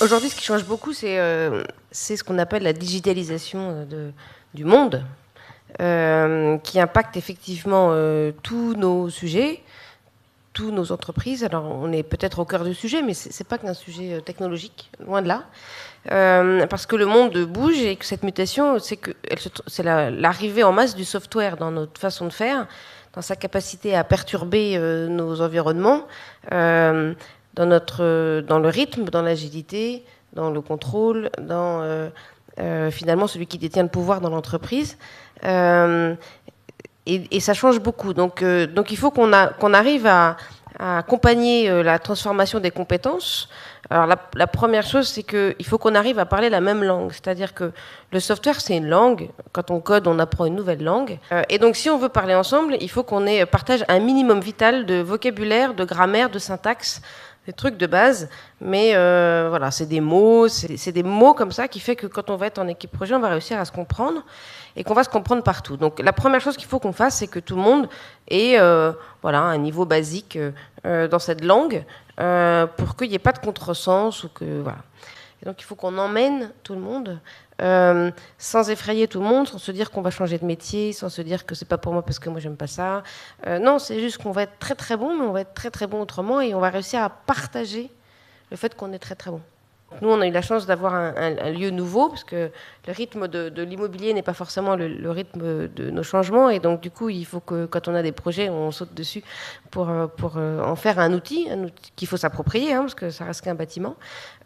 Aujourd'hui, ce qui change beaucoup, c'est ce qu'on appelle la digitalisation du monde, qui impacte effectivement tous nos sujets, toutes nos entreprises. Alors, on est peut-être au cœur du sujet, mais c'est pas qu'un sujet technologique, loin de là. Parce que le monde bouge et que cette mutation, c'est l'arrivée en masse du software dans notre façon de faire, dans sa capacité à perturber nos environnements, dans le rythme, dans l'agilité, dans le contrôle, dans finalement celui qui détient le pouvoir dans l'entreprise. Et ça change beaucoup. Donc il faut qu'on arrive à accompagner la transformation des compétences. Alors la première chose, c'est qu'il faut qu'on arrive à parler la même langue. C'est-à-dire que le software, c'est une langue. Quand on code, on apprend une nouvelle langue. Et donc si on veut parler ensemble, il faut qu'on partage un minimum vital de vocabulaire, de grammaire, de syntaxe, des trucs de base. Mais voilà, c'est des mots comme ça qui fait que quand on va être en équipe projet, on va réussir à se comprendre et qu'on va se comprendre partout. Donc la première chose qu'il faut qu'on fasse, c'est que tout le monde ait un niveau basique dans cette langue pour qu'il n'y ait pas de contresens. Voilà. Et donc il faut qu'on emmène tout le monde sans effrayer tout le monde, sans se dire qu'on va changer de métier, sans se dire que c'est pas pour moi parce que moi j'aime pas ça. Non, c'est juste qu'on va être très très bon, mais on va être très très bon autrement et on va réussir à partager le fait qu'on est très très bon. Nous, on a eu la chance d'avoir un lieu nouveau, parce que le rythme de l'immobilier n'est pas forcément le rythme de nos changements. Et donc, du coup, il faut que, quand on a des projets, on saute dessus pour en faire un outil qu'il faut s'approprier, parce que ça reste qu'un bâtiment.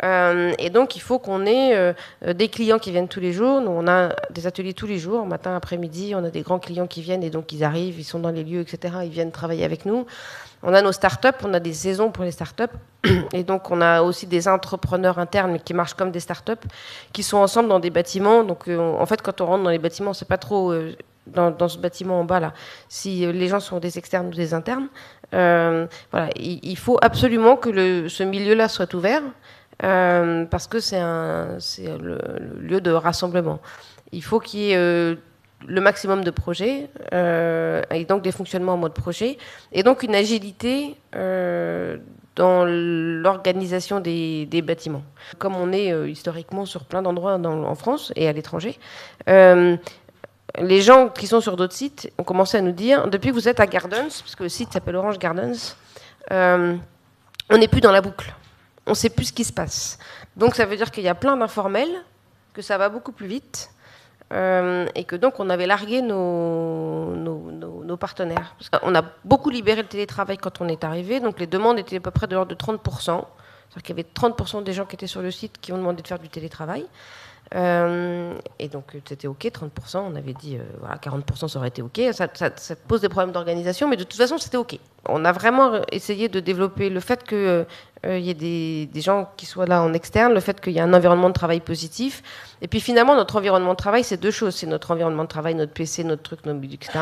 Et donc, il faut qu'on ait des clients qui viennent tous les jours. Nous, on a des ateliers tous les jours, matin, après-midi. On a des grands clients qui viennent, et donc ils arrivent, ils sont dans les lieux, etc. Ils viennent travailler avec nous. On a nos startups, on a des saisons pour les startups. Et donc, on a aussi des entrepreneurs internes qui marchent comme des startups, qui sont ensemble dans des bâtiments. Donc, en fait, quand on rentre dans les bâtiments, on ne sait pas trop, dans ce bâtiment en bas, là, si les gens sont des externes ou des internes. Voilà, il faut absolument que ce milieu-là soit ouvert, parce que c'est le lieu de rassemblement. Il faut qu'il y ait le maximum de projets, et donc des fonctionnements en mode projet, et donc une agilité dans l'organisation des bâtiments. Comme on est historiquement sur plein d'endroits en France et à l'étranger, les gens qui sont sur d'autres sites ont commencé à nous dire, depuis que vous êtes à Gardens, parce que le site s'appelle Orange Gardens, on n'est plus dans la boucle. On ne sait plus ce qui se passe. Donc ça veut dire qu'il y a plein d'informels, que ça va beaucoup plus vite, et que donc on avait largué nos partenaires. On a beaucoup libéré le télétravail quand on est arrivé, donc les demandes étaient à peu près de l'ordre de 30%. C'est-à-dire qu'il y avait 30% des gens qui étaient sur le site qui ont demandé de faire du télétravail. Et donc c'était OK, 30%, on avait dit 40% ça aurait été OK, ça pose des problèmes d'organisation, mais de toute façon c'était OK. On a vraiment essayé de développer le fait qu'il y ait des gens qui soient là en externe, le fait qu'il y ait un environnement de travail positif, et puis finalement notre environnement de travail c'est deux choses, c'est notre environnement de travail, notre PC, notre truc, notre musique, etc.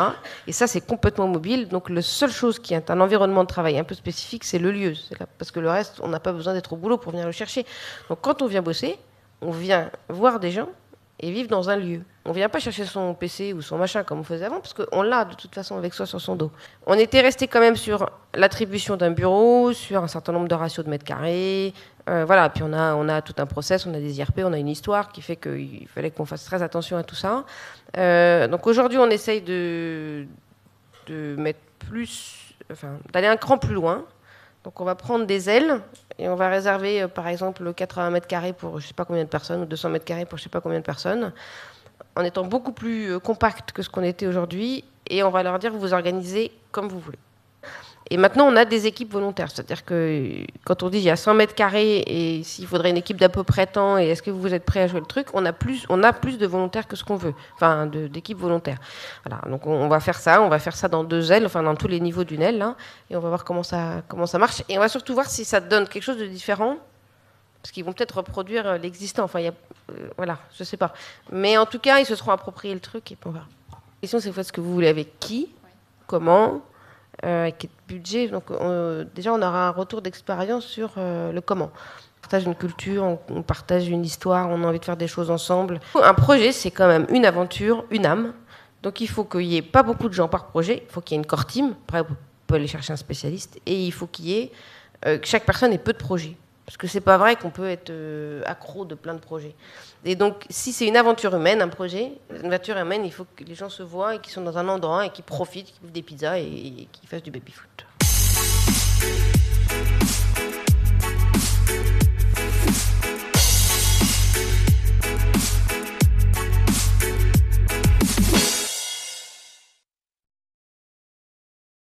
Et ça c'est complètement mobile, donc la seule chose qui est un environnement de travail un peu spécifique c'est le lieu, parce que le reste on n'a pas besoin d'être au boulot pour venir le chercher. Donc quand on vient bosser, on vient voir des gens et vivre dans un lieu. On ne vient pas chercher son PC ou son machin comme on faisait avant, parce qu'on l'a de toute façon avec soi sur son dos. On était resté quand même sur l'attribution d'un bureau, sur un certain nombre de ratios de mètres carrés. Voilà, puis on a tout un process, on a des IRP, on a une histoire qui fait qu'il fallait qu'on fasse très attention à tout ça. Donc aujourd'hui, on essaye de mettre d'aller un cran plus loin. Donc on va prendre des ailes et on va réserver par exemple 80 mètres carrés pour je ne sais pas combien de personnes ou 200 mètres carrés pour je ne sais pas combien de personnes, en étant beaucoup plus compact que ce qu'on était aujourd'hui, et on va leur dire vous organisez comme vous voulez. Et maintenant on a des équipes volontaires, c'est-à-dire que quand on dit il y a 100 mètres carrés et s'il faudrait une équipe d'à peu près tant et est-ce que vous êtes prêts à jouer le truc, on a plus de volontaires que ce qu'on veut, enfin d'équipes volontaires. Voilà, donc on va faire ça dans 2 ailes, enfin dans tous les niveaux d'une aile, là, et on va voir comment ça marche, et on va surtout voir si ça donne quelque chose de différent, parce qu'ils vont peut-être reproduire l'existant, enfin voilà, je sais pas. Mais en tout cas, ils se seront appropriés le truc et puis on va. La question c'est vous faites ce que vous voulez avec qui, comment, quel budget. Donc déjà on aura un retour d'expérience sur le comment. On partage une culture, on partage une histoire, on a envie de faire des choses ensemble. Un projet c'est quand même une aventure, une âme. Donc il faut qu'il n'y ait pas beaucoup de gens par projet, il faut qu'il y ait une core team, après on peut aller chercher un spécialiste, et il faut qu'il y ait que chaque personne ait peu de projets. Parce que c'est pas vrai qu'on peut être accro de plein de projets. Et donc, si c'est une aventure humaine, un projet, une aventure humaine, il faut que les gens se voient et qu'ils sont dans un endroit et qu'ils profitent, qu'ils bouffent des pizzas et qu'ils fassent du baby-foot.